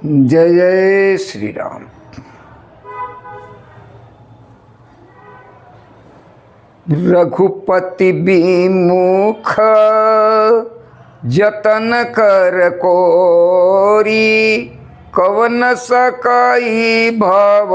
जय जय श्री राम। रघुपति विमुख जतन कर कोरी, कवन सकई भव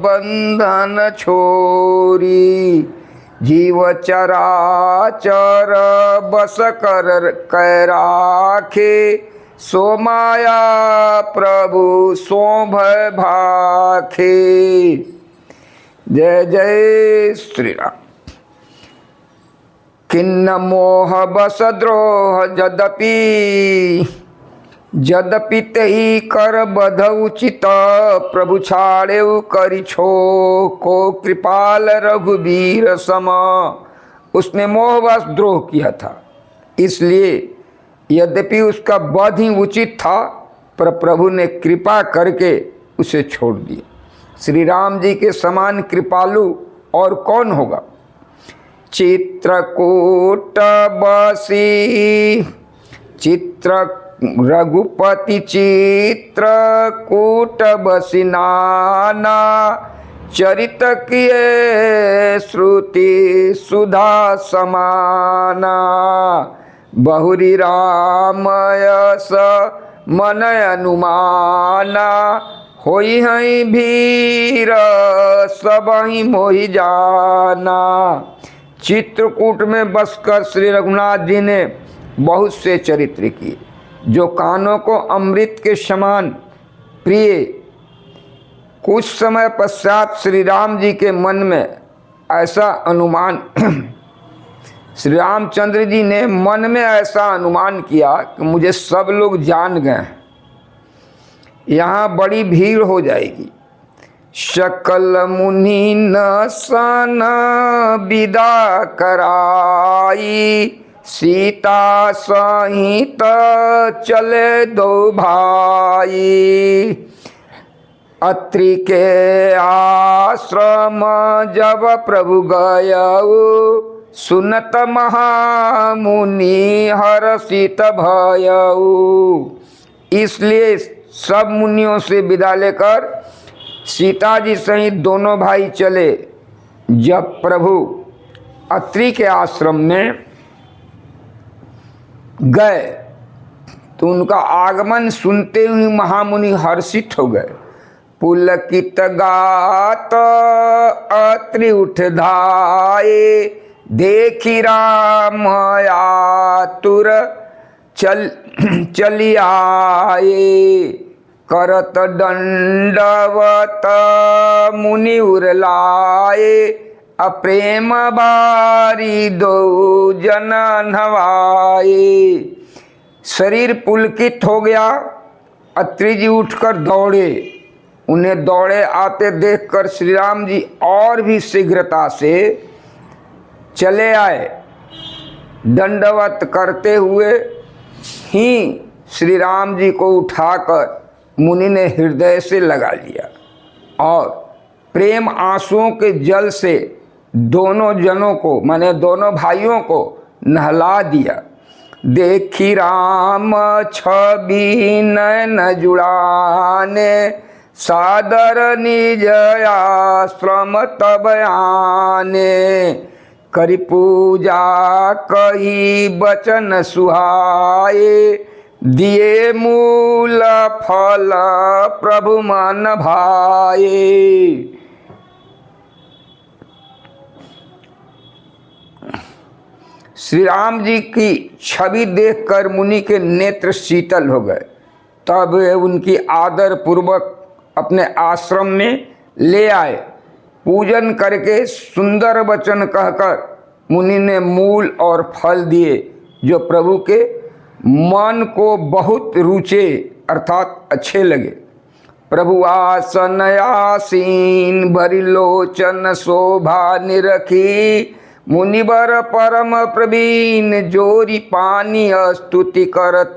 बंधन छोरी। जीव चराचर बस कर राखे, सो माया प्रभु सो भय भाखे। जय जय श्री राम। किन्न मोह बस द्रोह जदपि तेहि कर बध उचित, प्रभु छाड़ेउ करि छो को कृपाल रघुबीर सम। उसने मोहवश द्रोह किया था, इसलिए यद्यपि उसका वध ही उचित था, पर प्रभु ने कृपा करके उसे छोड़ दिया। श्री राम जी के समान कृपालु और कौन होगा। चित्रकूट बसी रघुपति चित्रकूट बसी नाना, चरित किए श्रुति सुधा समाना। बहुरी राम यस मन अनुमाना, होई हई भीर सबहि मोहि जाना। चित्रकूट में बसकर श्री रघुनाथ जी ने बहुत से चरित्र किए, जो कानों को अमृत के समान प्रिय। कुछ समय पश्चात श्री राम जी के मन में ऐसा अनुमान श्री रामचंद्र जी ने मन में ऐसा अनुमान किया कि मुझे सब लोग जान गए हैं, यहाँ बड़ी भीड़ हो जाएगी। सकल मुनि न सन विदा कराई, सीता सहित चले दो भाई। अत्रि के आश्रम जब प्रभु गयऊ, सुनत महामुनि हर्षित भयऊ। इसलिए सब मुनियों से विदा लेकर सीता जी सहित दोनों भाई चले। जब प्रभु अत्रि के आश्रम में गए तो उनका आगमन सुनते हुए महामुनि हर्षित हो गए। पुलकित गात अत्रि उठ धाये, देखी राम आतुर चली आए। करत दंडवत मुनि उरलाए, अप्रेम बारी दो जन नवाए। शरीर पुलकित हो गया। अत्रि जी उठकर दौड़े। उन्हें दौड़े आते देखकर श्री राम जी और भी शीघ्रता से चले आए। दंडवत करते हुए ही श्री राम जी को उठाकर मुनि ने हृदय से लगा लिया और प्रेम आंसुओं के जल से दोनों जनों को, माने दोनों भाइयों को नहला दिया। देखी राम छवि नयन जुड़ाने, सादर निज आश्रम तब आने। करि पूजा कही बचन सुहाए, दिए मूल फल प्रभु मन भाए। श्री राम जी की छवि देखकर मुनि के नेत्र शीतल हो गए। तब वे उनकी आदर पूर्वक अपने आश्रम में ले आए। पूजन करके सुंदर वचन कहकर मुनि ने मूल और फल दिए, जो प्रभु के मन को बहुत रुचे, अर्थात अच्छे लगे। प्रभु आसन आसीन भरी लोचन शोभा निरखी, मुनिवर परम प्रवीण जोरी पानी स्तुति करत।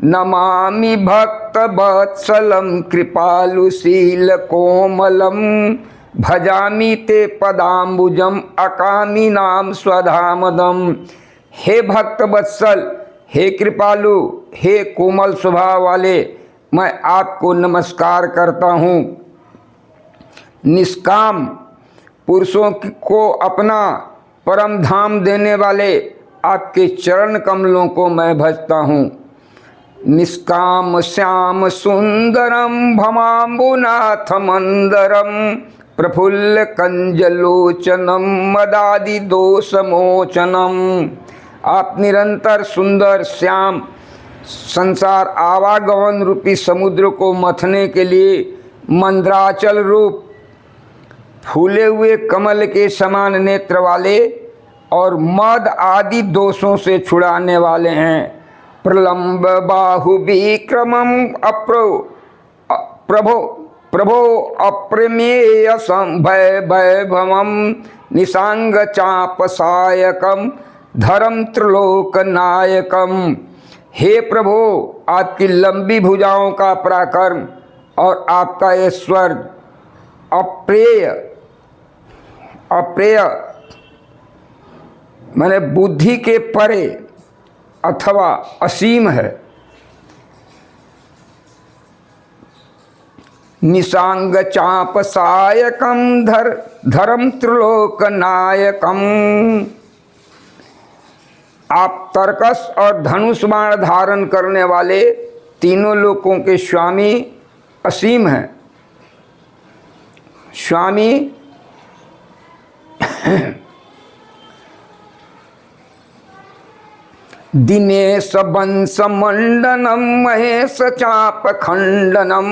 नमामि भक्त वत्सलम कृपालुशील कोमलम, भजामि ते पदाम्बुजम अकामी नाम स्वधामदम। हे भक्त वत्सल, हे कृपालु, हे कोमल स्वभाव वाले, मैं आपको नमस्कार करता हूँ। निष्काम पुरुषों को अपना परम धाम देने वाले आपके चरण कमलों को मैं भजता हूँ। निष्काम श्याम सुंदरम भमाम्बुनाथ मंदरम प्रफुल्ल कंजलोचनम मदादि दोषमोचनम। आप निरंतर सुंदर श्याम संसार आवागमन रूपी समुद्र को मथने के लिए मंद्राचल रूप फूले हुए कमल के समान नेत्र वाले और मद आदि दोषों से छुड़ाने वाले हैं। प्रलंब बाहु विक्रमम प्रभो अप्रमेय संभय वैभवम निशांग चाप सायकम धर्म त्रिलोक नायकम। हे प्रभो, आपकी लंबी भुजाओं का पराक्रम और आपका ऐश्वर्य अप्रेय माने बुद्धि के परे अथवा असीम है। निशांग चाप सायकम धर्म त्रिलोक नायकम। आप तर्कस और धनुष बाण धारण करने वाले तीनों लोकों के स्वामी असीम हैं। स्वामी दिनेश वंश मंडनम महेश चाप खंडनम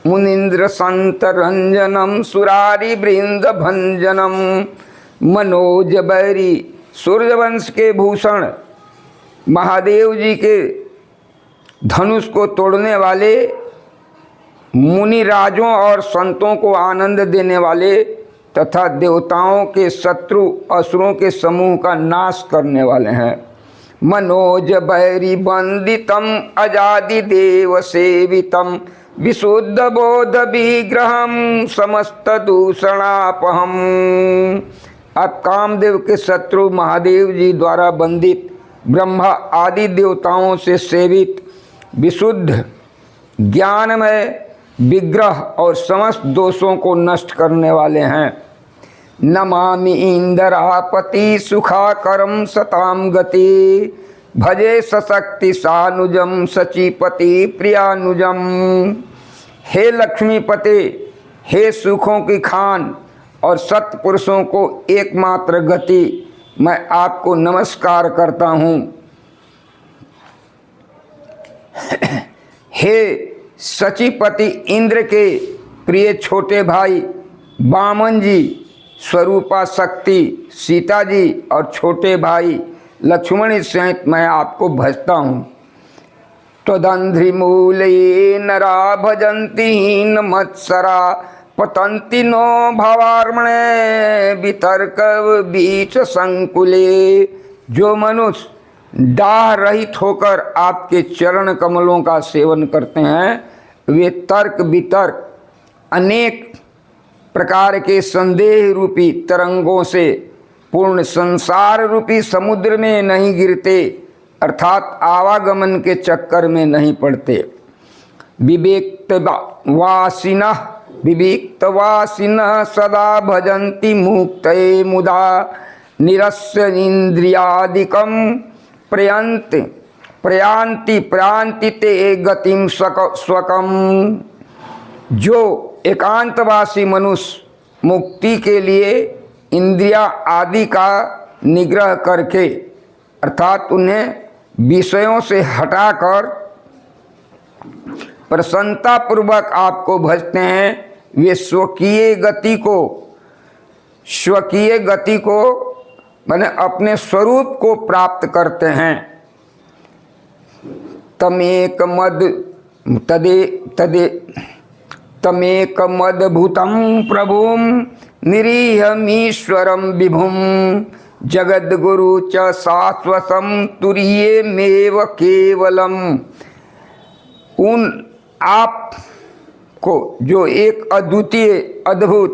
मुनीन्द्र संत रंजनम सुरारी वृंद भंजनम। मनोज बैरी सूर्यवंश के भूषण महादेव जी के धनुष को तोड़ने वाले, मुनि राजों और संतों को आनंद देने वाले तथा देवताओं के शत्रु असुरों के समूह का नाश करने वाले हैं। मनोज बैरी वंदितम अजादि देव सेवितम विशुद्ध बोध विग्रहम समस्त दूषणापहम। आप कामदेव के शत्रु महादेव जी द्वारा वंदित ब्रह्मा आदि देवताओं से सेवित विशुद्ध ज्ञानमय विग्रह और समस्त दोषों को नष्ट करने वाले हैं। नमामि इंद्रापति सुखाकरम सताम गति भजे सशक्ति सानुजम सचीपति प्रियानुजम। हे लक्ष्मीपते, हे सुखों की खान और सत्पुरुषों को एकमात्र गति, मैं आपको नमस्कार करता हूँ। हे सचीपति इंद्र के प्रिय छोटे भाई वामन जी, स्वरूपा शक्ति सीता जी और छोटे भाई लक्ष्मण सहित मैं आपको भजता हूँ। त्वदंध्रिमूले नरा भजन्ति हीन मत्सरा पतंति नो भावार्मणे वितर्क बीच संकुले। जो मनुष्य डाह रहित होकर आपके चरण कमलों का सेवन करते हैं, वे तर्क वितर्क अनेक प्रकार के संदेह रूपी तरंगों से पूर्ण संसार रूपी समुद्र में नहीं गिरते, अर्थात आवागमन के चक्कर में नहीं पड़ते। विविक्तवासिनः सदा भजन्ति मुक्तये मुदा निरस्य इंद्रियादिकं प्रयान्ति ते गतिम स्वकम। जो एकांतवासी मनुष्य मुक्ति के लिए इंद्रिया आदि का निग्रह करके अर्थात उन्हें विषयों से हटाकर प्रसन्नता पूर्वक आपको भजते हैं, वे स्वकीय गति को माने अपने स्वरूप को प्राप्त करते हैं। तमेकमद्भुतं प्रभुं निरीहमीश्वरं विभुं जगद्गुरु च शाश्वतं तुरीयमेव केवलम। उन आप को जो एक अद्वितीय अद्भुत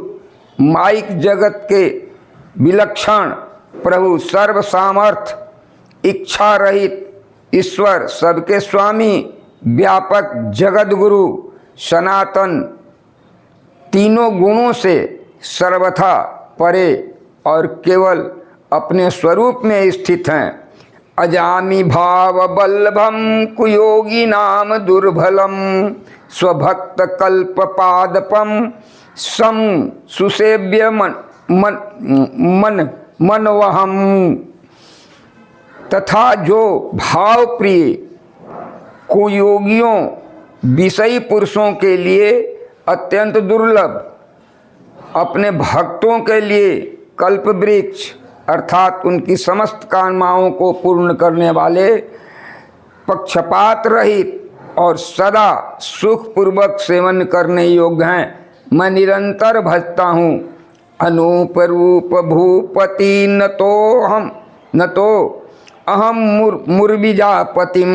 माइक जगत के विलक्षण प्रभु सर्व सामर्थ इच्छा रहित ईश्वर, सबके स्वामी, व्यापक, जगत गुरु, सनातन, तीनों गुणों से सर्वथा परे और केवल अपने स्वरूप में स्थित हैं। अजामि भाव बल्लभम कुयोगी नाम दुर्बलम स्वभक्त कल्प पादपम सम सुसेव्य मनवहम। तथा जो भाव प्रिय कुयोगियों विषयी पुरुषों के लिए अत्यंत दुर्लभ, अपने भक्तों के लिए कल्प वृक्ष अर्थात उनकी समस्त कामनाओं को पूर्ण करने वाले, पक्षपात रहित और सदा सुखपूर्वक सेवन करने योग्य हैं, मैं निरंतर भजता हूँ। अनूप रूप भूपति न तो अहम मुर्विजापतिम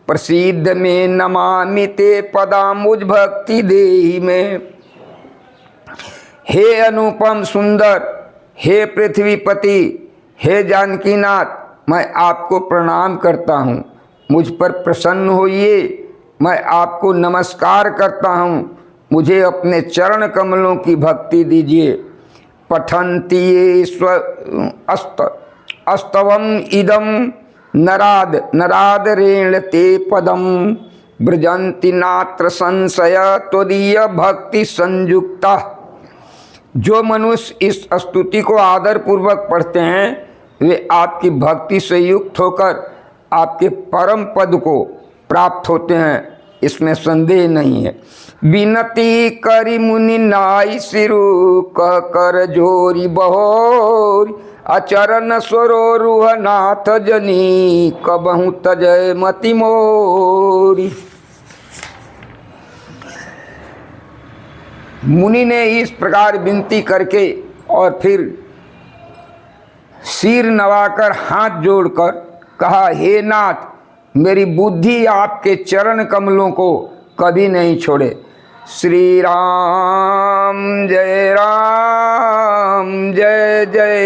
प्रसिद्ध में नमामि ते पदामुझ भक्ति देहि में। हे अनुपम सुंदर, हे पृथ्वीपति, हे जानकीनाथ, मैं आपको प्रणाम करता हूँ, मुझ पर प्रसन्न होइए। मैं आपको नमस्कार करता हूँ, मुझे अपने चरण कमलों की भक्ति दीजिए। पठन्ति ये अस्तवम इदम नरादरेण ते पदम ब्रजन्ति नात्र संशय त्वदीय भक्ति संयुक्ता। जो मनुष्य इस स्तुति को आदर पूर्वक पढ़ते हैं वे आपकी भक्ति से युक्त होकर आपके परम पद को प्राप्त होते हैं, इसमें संदेह नहीं है। विनती करि मुनि नाई सिरु कह कर जोरी बहोरी अचरण स्वरोरुह नाथ जनी कबहु तजय मति मोरी। मुनि ने इस प्रकार विनती करके और फिर सिर नवाकर हाथ जोड़कर कहा, हे नाथ, मेरी बुद्धि आपके चरण कमलों को कभी नहीं छोड़े। श्री राम जय जय।